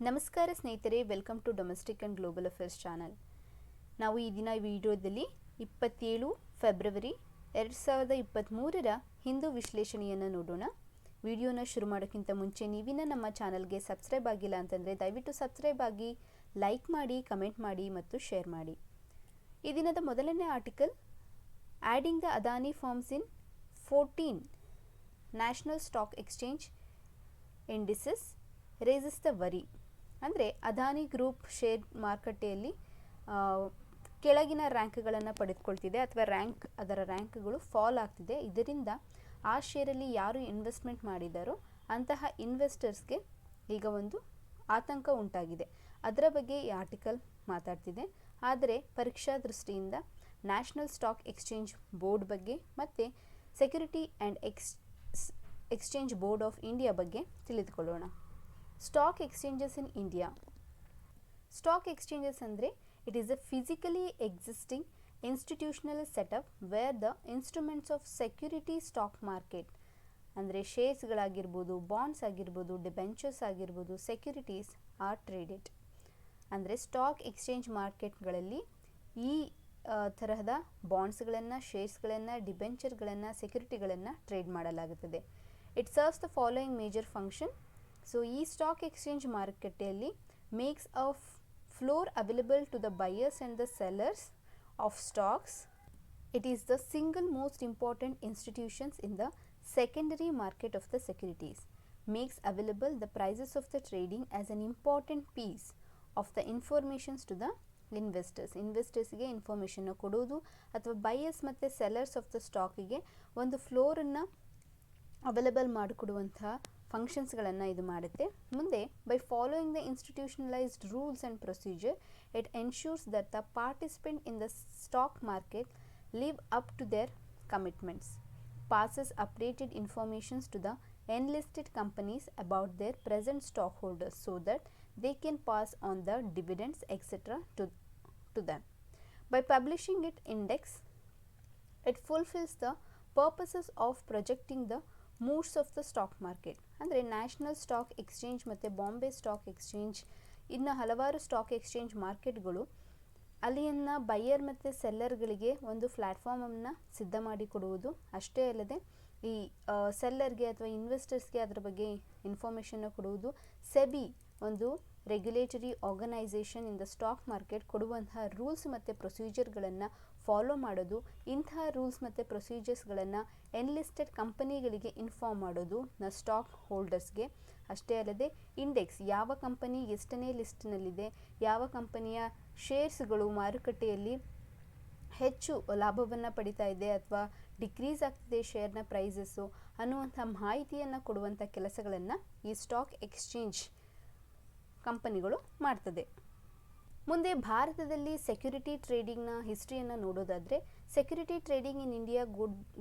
ನಮಸ್ಕಾರ ಸ್ನೇಹಿತರೆ, welcome to domestic and global affairs channel. ನಾವು ಈ ದಿನ ವಿಡಿಯೋದಲ್ಲಿ 27 ಫೆಬ್ರವರಿ 2023 ಹಿಂದೂ ವಿಶ್ಲೇಷಣೆಯನ್ನು ನೋಡೋಣ. ವಿಡಿಯೋನ ಶುರು ಮಾಡೋಕ್ಕಿಂತ ಮುಂಚೆ ನೀವಿನ ನಮ್ಮ ಚಾನಲ್ಗೆ ಸಬ್ಸ್ಕ್ರೈಬ್ ಆಗಿಲ್ಲ ಅಂತಂದರೆ ದಯವಿಟ್ಟು ಸಬ್ಸ್ಕ್ರೈಬ್ ಆಗಿ, ಲೈಕ್ ಮಾಡಿ, ಕಮೆಂಟ್ ಮಾಡಿ ಮತ್ತು ಶೇರ್ ಮಾಡಿ. ಈ ದಿನದ ಮೊದಲನೇ article, adding the Adani firms in 14 national stock exchange indices races the worry. ಅಂದರೆ ಅದಾನಿ ಗ್ರೂಪ್ ಶೇರ್ ಮಾರುಕಟ್ಟೆಯಲ್ಲಿ ಕೆಳಗಿನ ರ್ಯಾಂಕ್ಗಳನ್ನು ಪಡೆದುಕೊಳ್ತಿದೆ ಅಥವಾ ಅದರ ರ್ಯಾಂಕ್ಗಳು ಫಾಲ್ ಆಗ್ತಿದೆ. ಇದರಿಂದ ಆ ಶೇರಲ್ಲಿ ಯಾರು ಇನ್ವೆಸ್ಟ್ಮೆಂಟ್ ಮಾಡಿದ್ದಾರೋ ಅಂತಹ ಇನ್ವೆಸ್ಟರ್ಸ್ಗೆ ಈಗ ಒಂದು ಆತಂಕ ಉಂಟಾಗಿದೆ. ಅದರ ಬಗ್ಗೆ ಈ ಆರ್ಟಿಕಲ್ ಮಾತಾಡ್ತಿದೆ. ಆದರೆ ಪರೀಕ್ಷಾ ದೃಷ್ಟಿಯಿಂದ ನ್ಯಾಷನಲ್ ಸ್ಟಾಕ್ ಎಕ್ಸ್ಚೇಂಜ್ ಬೋರ್ಡ್ ಬಗ್ಗೆ ಮತ್ತು security and exchange board of India ಬಗ್ಗೆ ತಿಳಿದುಕೊಳ್ಳೋಣ. Stock exchanges in India. Stock exchanges ಅಂದರೆ it is a physically existing institutional setup where the instruments of security stock market ಅಂದರೆ ಶೇರ್ಸ್ಗಳಾಗಿರ್ಬೋದು, ಬಾಂಡ್ಸ್ ಆಗಿರ್ಬೋದು, debentures ಆಗಿರ್ಬೋದು, securities are traded. ಅಂದರೆ stock exchange ಮಾರ್ಕೆಟ್ಗಳಲ್ಲಿ ಈ ತರಹದ ಬಾಂಡ್ಸ್ಗಳನ್ನು, ಶೇರ್ಸ್ಗಳನ್ನು, ಡಿಬೆಂಚರ್ಗಳನ್ನು, ಸೆಕ್ಯೂರಿಟಿಗಳನ್ನು ಟ್ರೇಡ್ ಮಾಡಲಾಗುತ್ತದೆ. It serves the following major function. So ಈ ಸ್ಟಾಕ್ ಎಕ್ಸ್ಚೇಂಜ್ ಮಾರುಕಟ್ಟೆಯಲ್ಲಿ makes a floor available to the buyers and the sellers of stocks. It is the single most important institutions in the secondary market of the securities. Makes available the prices of the trading as an important piece of the informations to the investors. ಇನ್ವೆಸ್ಟರ್ಸ್ಗೆ ಇನ್ಫಾರ್ಮೇಷನ್ನ ಕೊಡೋದು ಅಥವಾ buyers ಮತ್ತು sellers of the ಸ್ಟಾಕಿಗೆ ಒಂದು ಫ್ಲೋರನ್ನು available ಮಾಡಿಕೊಡುವಂತಹ ಫಂಕ್ಷನ್ಸ್ಗಳನ್ನು ಇದು ಮಾಡುತ್ತೆ. ಮುಂದೆ by following the institutionalised rules and procedure it ensures that the participant in the stock market live up to their commitments, passes updated informations to the enlisted companies about their present stockholders so that they can pass on the dividends etc. to them. By publishing its index, it fulfills the purposes of projecting the moods of the stock market. ಅಂದರೆ national stock exchange ಮತ್ತು Bombay stock exchange ಇನ್ನು ಹಲವಾರು stock exchange ಮಾರ್ಕೆಟ್ಗಳು ಅಲ್ಲಿಯನ್ನ buyer ಮತ್ತು ಸೆಲ್ಲರ್ಗಳಿಗೆ ಒಂದು ಪ್ಲ್ಯಾಟ್ಫಾರ್ಮನ್ನು ಸಿದ್ಧ ಮಾಡಿಕೊಡುವುದು ಅಷ್ಟೇ ಅಲ್ಲದೆ ಈ ಸೆಲ್ಲರ್ಗೆ ಅಥವಾ ಇನ್ವೆಸ್ಟರ್ಸ್ಗೆ ಅದರ ಬಗ್ಗೆ ಇನ್ಫಾರ್ಮೇಷನ್ನ ಕೊಡುವುದು. ಸೆಬಿ ಒಂದು regulatory organisation in the stock market ಕೊಡುವಂತಹ ರೂಲ್ಸ್ ಮತ್ತು ಪ್ರೊಸೀಜರ್ಗಳನ್ನು ಫಾಲೋ ಮಾಡೋದು. ಇಂತಹ ರೂಲ್ಸ್ ಮತ್ತು ಪ್ರೊಸೀಜರ್ಸ್ಗಳನ್ನು ಎನ್ಲಿಸ್ಟೆಡ್ ಕಂಪನಿಗಳಿಗೆ ಇನ್ಫಾರ್ಮ್ ಮಾಡೋದು ಸ್ಟಾಕ್ ಹೋಲ್ಡರ್ಸ್ಗೆ. ಅಷ್ಟೇ ಅಲ್ಲದೆ ಇಂಡೆಕ್ಸ್, ಯಾವ ಕಂಪನಿ ಎಷ್ಟನೇ ಲಿಸ್ಟ್ನಲ್ಲಿದೆ, ಯಾವ ಕಂಪನಿಯ ಶೇರ್ಸ್ಗಳು ಮಾರುಕಟ್ಟೆಯಲ್ಲಿ ಹೆಚ್ಚು ಲಾಭವನ್ನು ಪಡಿತಾ ಇದೆ ಅಥವಾ ಡಿಕ್ರೀಸ್ ಆಗ್ತಿದೆ ಶೇರ್ನ ಪ್ರೈಸಸ್ಸು ಅನ್ನುವಂಥ ಮಾಹಿತಿಯನ್ನು ಕೊಡುವಂಥ ಕೆಲಸಗಳನ್ನು ಈ ಸ್ಟಾಕ್ ಎಕ್ಸ್ಚೇಂಜ್ ಕಂಪನಿಗಳು ಮಾಡ್ತದೆ. ಮುಂದೆ ಭಾರತದಲ್ಲಿ ಸೆಕ್ಯೂರಿಟಿ ಟ್ರೇಡಿಂಗ್ನ ಹಿಸ್ಟ್ರಿಯನ್ನು ನೋಡೋದಾದರೆ, security trading in India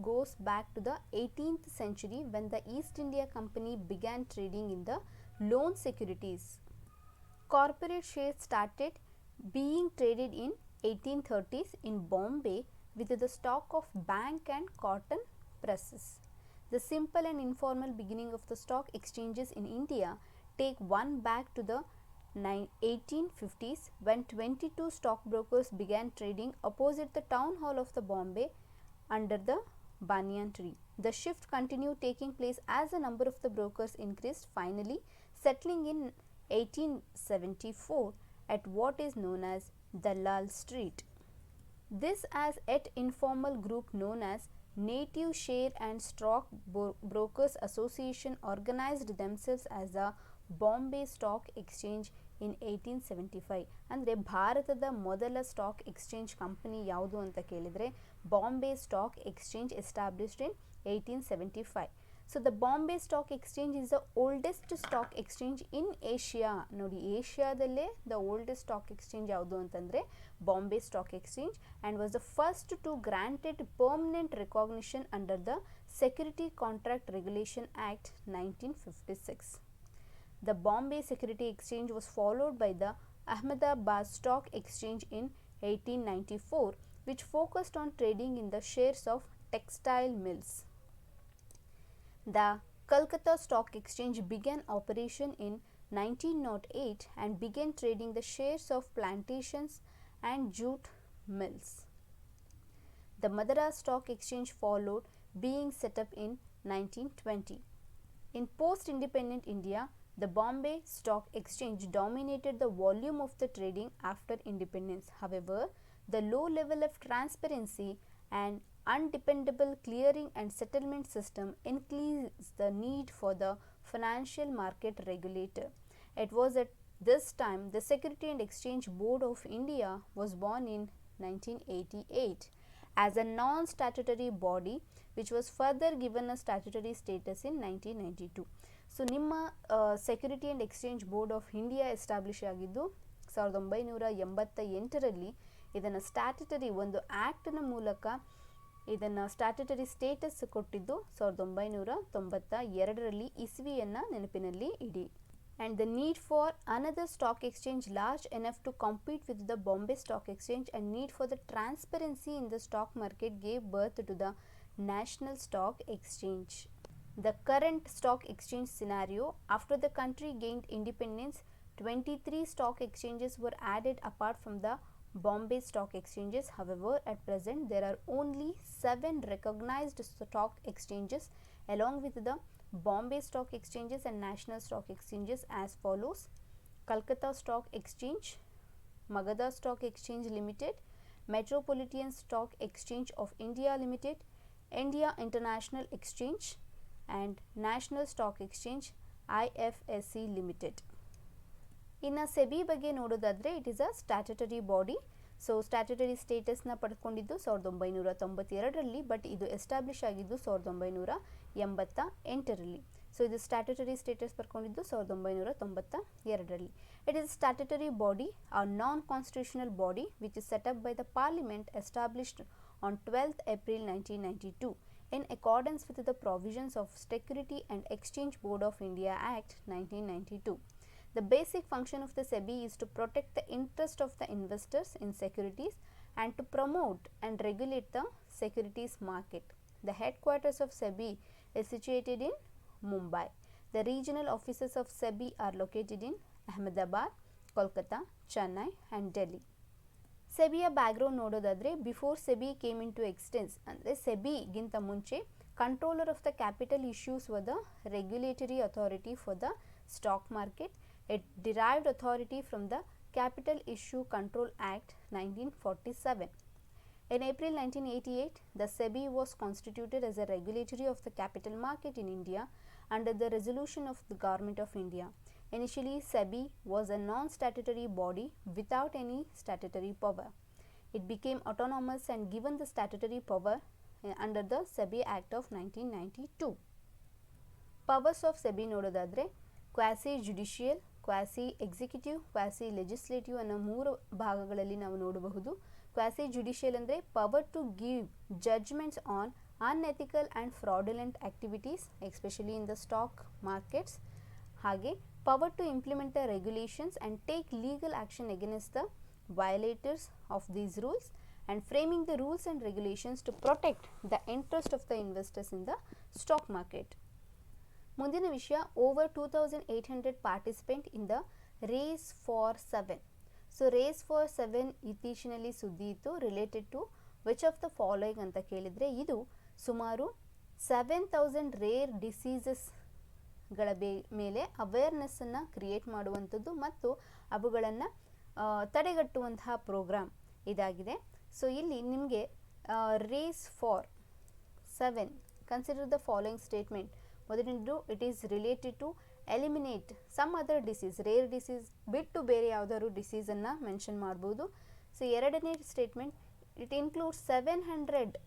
goes back to the 18th century when the East India Company began trading in the loan securities. Corporate shares started being traded in 1830s in Bombay with the stock of bank and cotton presses. The simple and informal beginning of the stock exchanges in India take one back to the 1850s when 22 stockbrokers began trading opposite the town hall of the Bombay under the banyan tree. The shift continued taking place as the number of the brokers increased, finally settling in 1874 at what is known as Dalal Street. This as yet informal group known as Native Share and Stock Brokers Association organized themselves as the Bombay Stock Exchange in 1875. ಅಂದರೆ ಭಾರತದ ಮೊದಲ stock exchange company ಯಾವುದು ಅಂತ ಕೇಳಿದರೆ Bombay stock exchange established in 1875. So the Bombay stock exchange is the oldest stock exchange in Asia. ನೋಡಿ, ಏಷ್ಯಾದಲ್ಲೇ the oldest stock exchange ಯಾವುದು ಅಂತಂದರೆ Bombay stock exchange and was the first to granted permanent recognition under the security contract regulation act 1956. The Bombay Security Exchange was followed by the Ahmedabad Stock Exchange in 1894, which focused on trading in the shares of textile mills. The Calcutta Stock Exchange began operation in 1908 and began trading the shares of plantations and jute mills. The Madras Stock Exchange followed, being set up in 1920. In post-independent India, the Bombay Stock Exchange dominated the volume of the trading after independence. However, the low level of transparency and undependable clearing and settlement system increased the need for the financial market regulator. It was at this time the Security and Exchange Board of India was born in 1988 as a non-statutory body which was further given a statutory status in 1992. So ನಿಮ್ಮ security and exchange board of India establish ಆಗಿದ್ದು 1988ರಲ್ಲಿ. ಇದನ್ನು statutory ಒಂದು ಆ್ಯಕ್ಟ್ನ ಮೂಲಕ ಇದನ್ನು statutory status ಕೊಟ್ಟಿದ್ದು 1992ರಲ್ಲಿ ಇಸ್ವಿಯನ್ನು ನೆನಪಿನಲ್ಲಿ ಇಡಿ. And the need for another stock exchange large enough to compete with the Bombay Stock Exchange and need for the transparency in the stock market gave birth to the National Stock Exchange. The current stock exchange scenario: after the country gained independence, 23 stock exchanges were added apart from the Bombay Stock Exchanges. However, at present there are only 7 recognized stock exchanges along with the Bombay Stock Exchanges and National Stock Exchanges as follows: Calcutta Stock Exchange, Magadha Stock Exchange Limited, Metropolitan Stock Exchange of India Limited, India International Exchange and National Stock Exchange IFSC Limited. ಇನ್ನು SEBI ಬಗ್ಗೆ ನೋಡೋದಾದರೆ it is a statutory body. So statutory ಸ್ಟೇಟಸ್ನ ಪಡ್ಕೊಂಡಿದ್ದು 1992ರಲ್ಲಿ, but ಇದು establish ಆಗಿದ್ದು 1988ರಲ್ಲಿ. So ಇದು ಸ್ಟ್ಯಾಟ್ಯುಟರಿ ಸ್ಟೇಟಸ್ ಪಡ್ಕೊಂಡಿದ್ದು 1992ರಲ್ಲಿ. It is statutory body, a non constitutional body which is set up by the parliament established on 12th April 1992 in accordance with the provisions of Security and Exchange Board of India Act 1992. The basic function of the SEBI is to protect the interest of the investors in securities and to promote and regulate the securities market. The headquarters of SEBI is situated in Mumbai. The regional offices of SEBI are located in Ahmedabad, Kolkata, Chennai and Delhi. ಸೆಬಿಯ background ನೋಡೋದಾದರೆ before SEBI came in to existence ಅಂದರೆ ಸೆಬಿಗಿಂತ ಮುಂಚೆ controller of the capital issues were the regulatory authority for the stock market. It derived authority from the capital issue control act 1947. In April 1988, the SEBI was constituted as a regulatory of the capital market in India under the resolution of the Government of India. Initially, SEBI was a non-statutory body without any statutory power. It became autonomous and given the statutory power under the SEBI Act of 1992. Powers of SEBI ನೋಡೋದಾದರೆ quasi judicial, quasi executive, quasi legislative ಅನ್ನೋ 3 ಭಾಗಗಳಲ್ಲಿ ನಾವು ನೋಡಬಹುದು. Quasi judicial ಅಂದರೆ power to give judgments on unethical and fraudulent activities especially in the stock markets. ಹಾಗೆ power to implement the regulations and take legal action against the violators of these rules and framing the rules and regulations to protect the interest of the investors in the stock market. ಮುಂದಿನ ವಿಷಯ, over 2800 participant in the race for 7. So race for 7 ಇತ್ತೀಚಿನಲ್ಲಿ ಸುದ್ದಿ ಇತ್ತು. Related to which of the following ಅಂತ ಕೇಳಿದರೆ ಇದು ಸುಮಾರು 7000 rare ಡಿಸೀಸಸ್ಗಳ ಮೇಲೆ ಅವೇರ್ನೆಸ್ಸನ್ನು ಕ್ರಿಯೇಟ್ ಮಾಡುವಂಥದ್ದು ಮತ್ತು ಅವುಗಳನ್ನು ತಡೆಗಟ್ಟುವಂತಹ ಪ್ರೋಗ್ರಾಮ್ ಇದಾಗಿದೆ. ಸೊ ಇಲ್ಲಿ ನಿಮಗೆ race for 7 consider the following statement. ಮೊದಲನೇದು, it is related to eliminate some other disease, rare disease ಬಿಟ್ಟು ಬೇರೆ ಯಾವುದಾದ್ರು ಡಿಸೀಸನ್ನು ಮೆನ್ಷನ್ ಮಾಡ್ಬೋದು. ಸೊ ಎರಡನೇ ಸ್ಟೇಟ್ಮೆಂಟ್, ಇಟ್ ಇನ್ಕ್ಲೂಡ್ಸ್ 700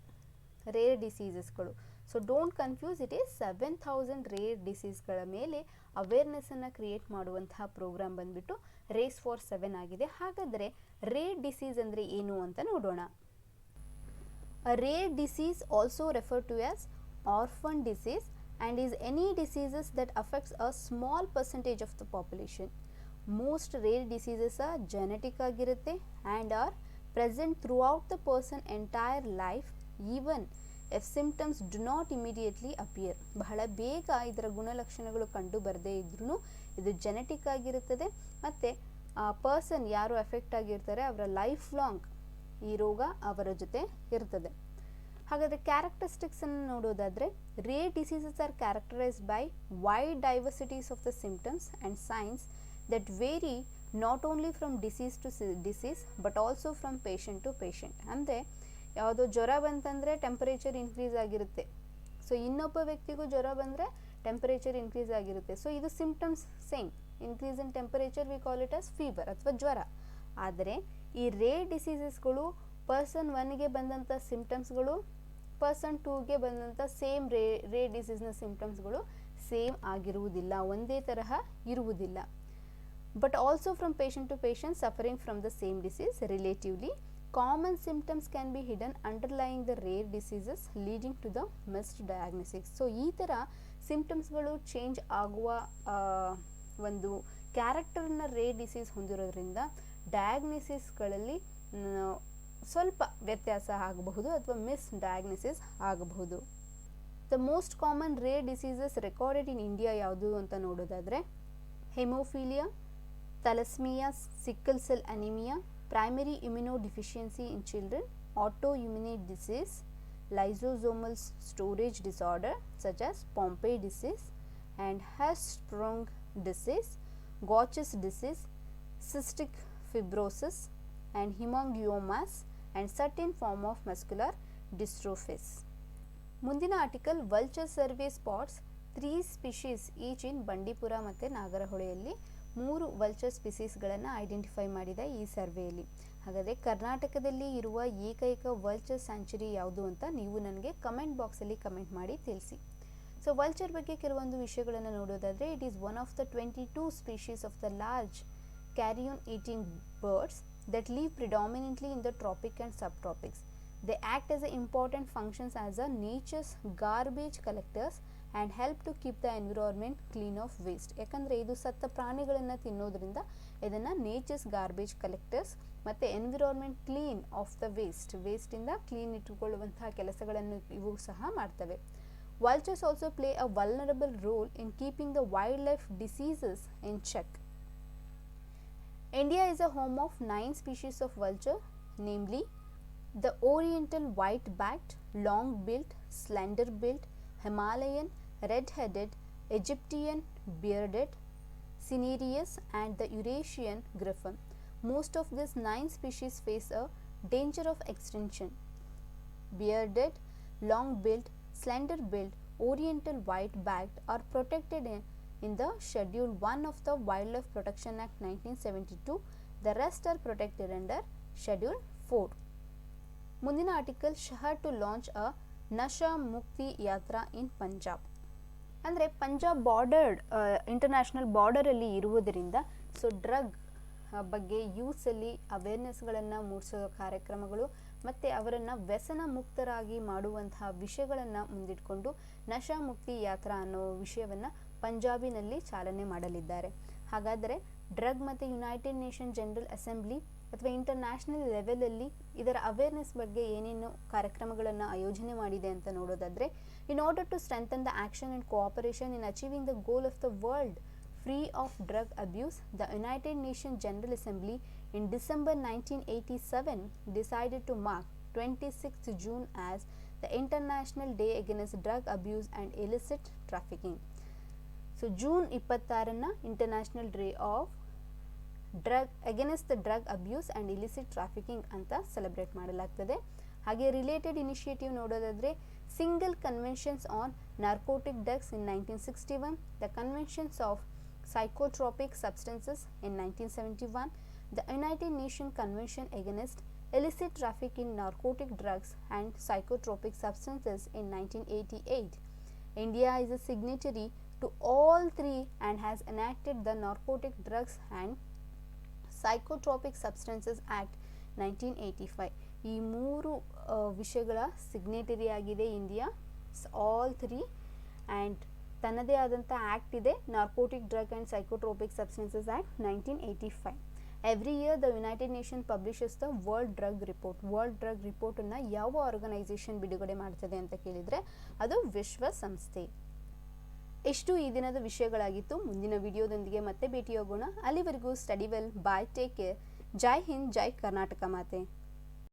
ರೇರ್ ಡಿಸೀಸಸ್ಗಳು. So don't confuse, it is 7000 rare ಡಿಸೀಸ್ಗಳ ಮೇಲೆ ಅವೇರ್ನೆಸ್ಸನ್ನು ಕ್ರಿಯೇಟ್ ಮಾಡುವಂತಹ ಪ್ರೋಗ್ರಾಮ್ ಬಂದುಬಿಟ್ಟು ರೇಸ್ ಫಾರ್ 7 ಆಗಿದೆ. ಹಾಗಾದರೆ ರೇರ್ ಡಿಸೀಸ್ ಅಂದರೆ ಏನು ಅಂತ ನೋಡೋಣ. Uh rare disease also refer to as orphan disease and is any diseases that affects a small percentage of the population. Most rare diseases are genetic ಆಗಿರುತ್ತೆ and are present throughout the person entire life even if symptoms do not immediately appear. ಬಹಳ ಬೇಗ ಇದರ ಗುಣಲಕ್ಷಣಗಳು ಕಂಡು ಬರದೇ ಇದ್ರೂ ಇದು genetic ಆಗಿರುತ್ತದೆ ಮತ್ತು ಪರ್ಸನ್ ಯಾರು ಎಫೆಕ್ಟ್ ಆಗಿರ್ತಾರೆ ಅವರ ಲೈಫ್ ಲಾಂಗ್ ಈ ರೋಗ ಅವರ ಜೊತೆ ಇರ್ತದೆ. ಹಾಗಾದರೆ ಕ್ಯಾರೆಕ್ಟರಿಸ್ಟಿಕ್ಸನ್ನು ನೋಡೋದಾದರೆ, rare diseases are characterised by wide diversities of the symptoms and signs that vary not only from disease to disease but also from patient to patient. ಅಂದರೆ ಯಾವುದೋ ಜ್ವರ ಬಂತಂದರೆ ಟೆಂಪರೇಚರ್ ಇನ್ಕ್ರೀಸ್ ಆಗಿರುತ್ತೆ, ಸೊ ಇನ್ನೊಬ್ಬ ವ್ಯಕ್ತಿಗೂ ಜ್ವರ ಬಂದರೆ ಟೆಂಪರೇಚರ್ ಇನ್ಕ್ರೀಸ್ ಆಗಿರುತ್ತೆ. ಸೊ ಇದು symptoms same, increase in temperature we call it as fever ಅಥವಾ ಜ್ವರ. ಆದರೆ ಈ ರೇರ್ ಡಿಸೀಸಸ್ಗಳು ಪರ್ಸನ್ 1ಗೆ ಬಂದಂಥ ಸಿಂಪ್ಟಮ್ಸ್ಗಳು ಪರ್ಸನ್ 2ಗೆ ಬಂದಂಥ ಸೇಮ್ ರೇರ್ ಡಿಸೀಸ್ನ ಸಿಂಪ್ಟಮ್ಸ್ಗಳು ಸೇಮ್ ಆಗಿರುವುದಿಲ್ಲ, ಒಂದೇ ತರಹ ಇರುವುದಿಲ್ಲ. But also from patient to patient suffering from the same disease relatively common symptoms can be hidden underlying the rare diseases leading to the missed diagnosis. So ಈ ಥರ ಸಿಂಪ್ಟಮ್ಸ್ಗಳು ಚೇಂಜ್ ಆಗುವ ಒಂದು ಕ್ಯಾರೆಕ್ಟರ್ನ ರೇರ್ ಡಿಸೀಸ್ ಹೊಂದಿರೋದ್ರಿಂದ ಡಯಾಗ್ನೋಸಿಸ್ಗಳಲ್ಲಿ ಸ್ವಲ್ಪ ವ್ಯತ್ಯಾಸ ಆಗಬಹುದು ಅಥವಾ ಮಿಸ್ ಡಯಾಗ್ನೋಸಿಸ್ ಆಗಬಹುದು. The most common rare diseases recorded in India ಯಾವುದು ಅಂತ ನೋಡೋದಾದರೆ, haemophilia, thalassaemia, sickle cell anaemia, primary immunodeficiency in children, autoimmune disease, lysosomal storage disorder such as Pompe disease and Hirschsprung disease, Gaucher's disease, cystic fibrosis and hemangiomas and certain form of muscular dystrophies. ಮುಂದಿನ article vulture survey spots 3 species each in Bandipur ಮತ್ತು ನಾಗರಹೊಳೆಯಲ್ಲಿ 3 vulture ಸ್ಪೀಸೀಸ್ಗಳನ್ನು identify ಮಾಡಿದೆ ಈ ಸರ್ವೆಯಲ್ಲಿ. ಹಾಗಾದರೆ ಕರ್ನಾಟಕದಲ್ಲಿ ಇರುವ ಏಕೈಕ ವಲ್ಚರ್ ಸ್ಯಾಂಚುರಿ ಯಾವುದು ಅಂತ ನೀವು ನನಗೆ ಕಮೆಂಟ್ ಬಾಕ್ಸಲ್ಲಿ ಕಮೆಂಟ್ ಮಾಡಿ ತಿಳಿಸಿ. ಸೊ ವಲ್ಚರ್ ಬಗ್ಗೆ ಕೆಲವೊಂದು ವಿಷಯಗಳನ್ನು ನೋಡೋದಾದರೆ, it is one of the 22 species of the large carry on eating birds that live predominantly in the tropic and subtropics. They act as important functions as a nature's garbage collectors and help to keep the environment clean of waste. ಯಾಕಂದರೆ ಇದು ಸತ್ತ ಪ್ರಾಣಿಗಳನ್ನು ತಿನ್ನೋದ್ರಿಂದ ಇದನ್ನು nature's garbage collectors ಮತ್ತು environment clean of the ವೇಸ್ಟಿಂದ clean ಇಟ್ಟುಕೊಳ್ಳುವಂತಹ ಕೆಲಸಗಳನ್ನು ಇವು ಸಹ ಮಾಡ್ತವೆ. Vultures also play a vulnerable role in keeping the wildlife diseases in check. India is a home of 9 species of vulture, namely the oriental white-backed, long-billed, slender-billed, Himalayan, red-headed, Egyptian bearded, cinereous and the Eurasian griffon. Most of these 9 species face a danger of extinction. Bearded, long-billed, slender-billed, oriental white-backed are protected in the Schedule 1 of the Wildlife Protection Act 1972. The rest are protected under Schedule 4. ಮುಂದಿನ article ಶಹರ್ to launch ಅ ನಶಾ ಮುಕ್ತಿ ಯಾತ್ರಾ ಇನ್ ಪಂಜಾಬ್. ಅಂದರೆ Punjab ಬಾರ್ಡರ್ಡ್ international ಬಾರ್ಡರಲ್ಲಿ ಇರುವುದರಿಂದ so drug ಬಗ್ಗೆ ಯೂತ್ಸಲ್ಲಿ ಅವೇರ್ನೆಸ್ಗಳನ್ನು ಮೂಡಿಸೋ ಕಾರ್ಯಕ್ರಮಗಳು ಮತ್ತು ಅವರನ್ನು ವ್ಯಸನ ಮುಕ್ತರಾಗಿ ಮಾಡುವಂತಹ ವಿಷಯಗಳನ್ನು ಮುಂದಿಟ್ಕೊಂಡು ನಶಾ ಮುಕ್ತಿ ಯಾತ್ರಾ ಅನ್ನೋ ವಿಷಯವನ್ನು ಪಂಜಾಬಿನಲ್ಲಿ ಚಾಲನೆ ಮಾಡಲಿದ್ದಾರೆ. ಹಾಗಾದರೆ ಡ್ರಗ್ ಮತ್ತು ಯುನೈಟೆಡ್ ನೇಷನ್ ಜನರಲ್ ಅಸೆಂಬ್ಲಿ ಅಥವಾ ಇಂಟರ್ನ್ಯಾಷನಲ್ ಲೆವೆಲಲ್ಲಿ ಇದರ ಅವೇರ್ನೆಸ್ ಬಗ್ಗೆ ಏನೇನು ಕಾರ್ಯಕ್ರಮಗಳನ್ನು ಆಯೋಜನೆ ಮಾಡಿದೆ ಅಂತ ನೋಡೋದಾದರೆ, in order to strengthen the action and cooperation in achieving the goal of the world free of drug abuse, the United Nations General Assembly in December 1987 decided to mark 26th June as the International Day Against Drug Abuse and Illicit Trafficking. So June 26ನ international day of against the drug abuse and illicit trafficking ಅಂತ celebrate ಮಾಡಲಾಗ್ತದೆ. ಹಾಗೆ related initiative ನೋಡೋದಾದರೆ, single conventions on narcotic drugs in 1961, the conventions of psychotropic substances in 1971, the United Nations Convention Against Illicit Traffic in Narcotic Drugs and Psychotropic Substances in 1988. India is a signatory to all three and has enacted the Narcotic Drugs and Psychotropic Substances Act 1985. ಈ ಮೂರು ವಿಷಯಗಳ signatory ಆಗಿದೆ India, all three, and ತನ್ನದೇ ಆದಂಥ act ಇದೆ, narcotic drug and psychotropic substances act 1985. Every year the United Nation publishes the world drug report. World drug ರಿಪೋರ್ಟನ್ನು ಯಾವ organisation ಬಿಡುಗಡೆ ಮಾಡ್ತದೆ ಅಂತ ಕೇಳಿದರೆ ಅದು ವಿಶ್ವಸಂಸ್ಥೆ. ಎಷ್ಟು ಈ ದಿನದ ವಿಷಯಗಳಾಗಿತ್ತು. ಮುಂದಿನ ವಿಡಿಯೋದೊಂದಿಗೆ ಮತ್ತೆ ಭೇಟಿಯಾಗೋಣ. ಅಲ್ಲಿವರೆಗೂ ಸ್ಟಡಿ ವೆಲ್, ಬಾಯ್, ಟೇಕ್ ಕೇರ್. ಜೈ ಹಿಂದ್, ಜೈ ಕರ್ನಾಟಕ ಮಾತೆ.